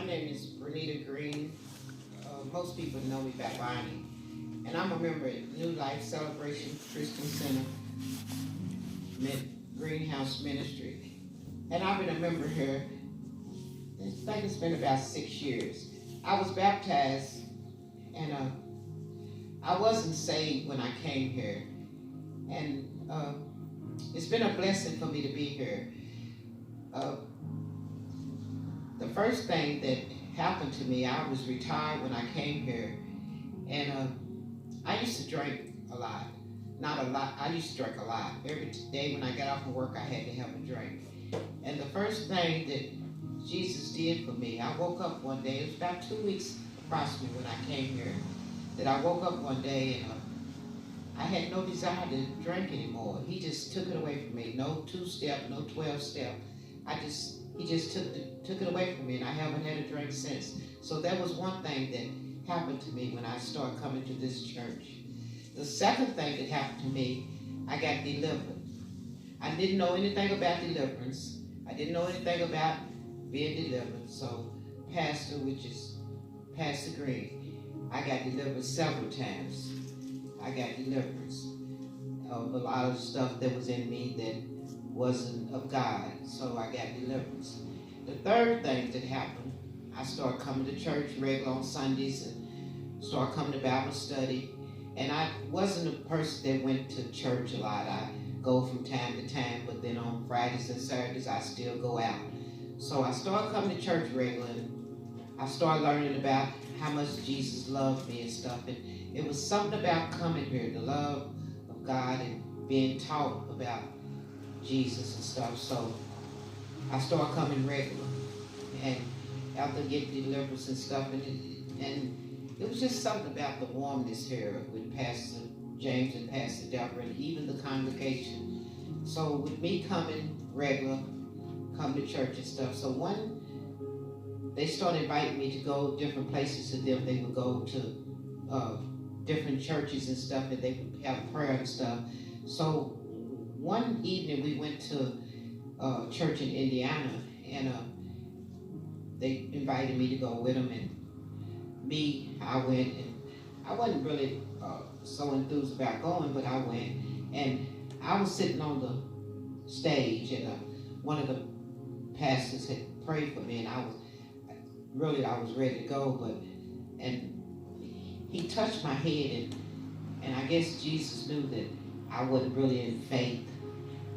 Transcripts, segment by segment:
name is Bernita Green. Most people know me by Bonnie. And I'm a member at New Life Celebration Christian Center, Greenhouse Ministry. And I've been a member here, I think it's been about 6 years. I was baptized, and I wasn't saved when I came here. And it's been a blessing for me to be here. The first thing that happened to me, I was retired when I came here, and I used to drink a lot. Not a lot, I used to drink a lot. Every day when I got off of work, I had to have a drink. And the first thing that Jesus did for me, I woke up one day, it was about 2 weeks approximately when I came here, that I woke up one day and I had no desire to drink anymore. He just took it away from me. No 2-step, no 12-step. He just took it away from me, and I haven't had a drink since. So that was one thing that happened to me when I started coming to this church. The second thing that happened to me, I got delivered. I didn't know anything about deliverance. I didn't know anything about being delivered. So Pastor, which is Pastor Green, I got delivered several times. I got deliverance of a lot of stuff that was in me that wasn't of God, so I got deliverance. The third thing that happened, I started coming to church regular on Sundays and started coming to Bible study. And I wasn't a person that went to church a lot. I go from time to time, but then on Fridays and Saturdays, I still go out. So I started coming to church regularly, and I started learning about how much Jesus loved me and stuff. And it was something about coming here, the love of God and being taught about Jesus and stuff. So I started coming regular, and after getting deliverance and stuff, and it was just something about the warmness here with Pastor James and Pastor Deborah and even the congregation. So with me coming regular, coming to church and stuff, so they started inviting me to go different places to them. They would go to different churches and stuff, and they would have prayer and stuff. So one evening we went to church in Indiana, and they invited me to go with them, and I went, and I wasn't really so enthused about going, but I went, and I was sitting on the stage, and one of the pastors had prayed for me, and I was ready to go, and he touched my head, and I guess Jesus knew that I wasn't really in faith,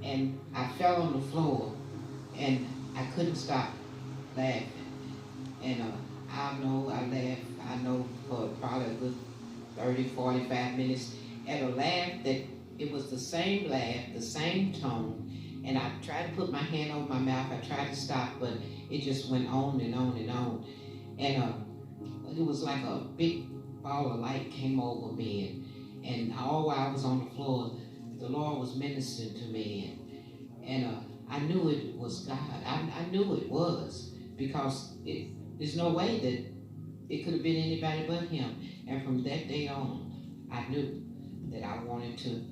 and I fell on the floor, and I couldn't stop laughing, and I know I laughed, for probably a good 30, 45 minutes, at a laugh that it was the same laugh, the same tone, and I tried to put my hand over my mouth, I tried to stop, but it just went on and on and on, and it was like a big ball of light came over me, and all while I was on the floor, the Lord was ministering to me, and I knew it was God. I knew it was, because there's no way that it could have been anybody but Him. And from that day on, I knew that I wanted to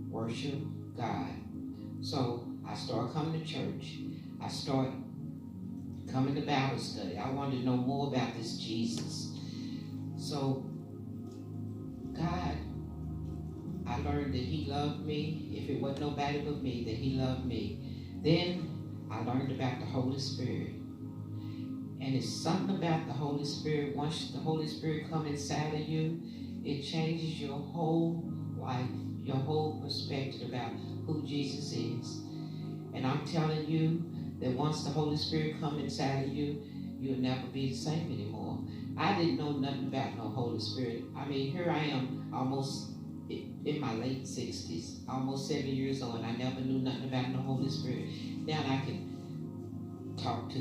worship God. So I started coming to church. I started coming to Bible study. I wanted to know more about this Jesus. So God, I learned that He loved me. If it wasn't nobody but me, that He loved me. Then I learned about the Holy Spirit. And it's something about the Holy Spirit. Once the Holy Spirit comes inside of you, it changes your whole life, your whole perspective about who Jesus is. And I'm telling you that once the Holy Spirit comes inside of you, you'll never be the same anymore. I didn't know nothing about no Holy Spirit. I mean, here I am almost in my late 60s, almost 7 years old, and I never knew nothing about no Holy Spirit. Now I can talk to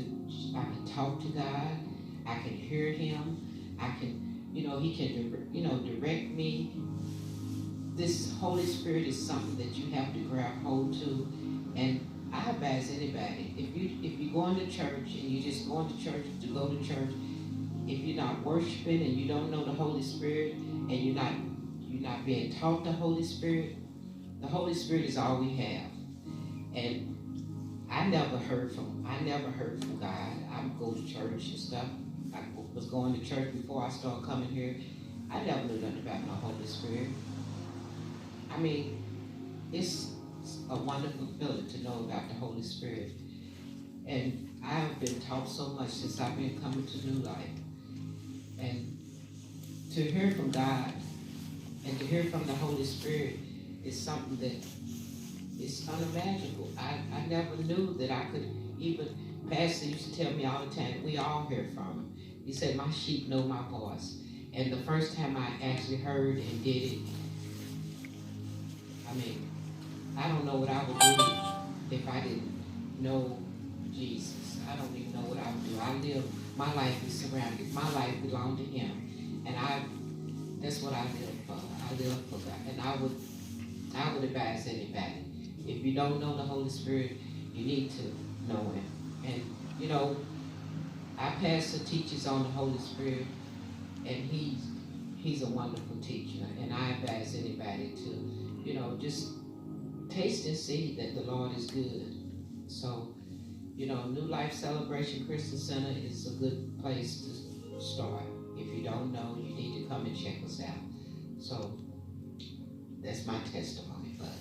God, I can hear Him, I can, He can, direct me. This Holy Spirit is something that you have to grab hold to, and I advise anybody, if you're going to church and you're just going to church to go to church, if you're not worshiping and you don't know the Holy Spirit, and you're not being taught the Holy Spirit is all we have. And I never heard from God. I go to church and stuff. I was going to church before I started coming here. I never knew nothing about no Holy Spirit. I mean, it's a wonderful feeling to know about the Holy Spirit. And I have been taught so much since I've been coming to New Life. And to hear from God and to hear from the Holy Spirit is something that is unimaginable. I never knew that I could even, Pastor used to tell me all the time, we all hear from him. He said, my sheep know my voice. And the first time I actually heard and did it, I mean, I don't know what I would do if I didn't know Jesus. I don't even know what I would do. I live, my life is surrounded, my life belonged to him. And that's what I live for. I live for God. And I would advise anybody, if you don't know the Holy Spirit, you need to know him. And, you know, our pastor teaches on the Holy Spirit, and he's a wonderful teacher. And I advise anybody to, you know, just taste and see that the Lord is good. So, you know, New Life Celebration Christian Center is a good place to start. If you don't know, you need to come and check us out. So, that's my testimony, but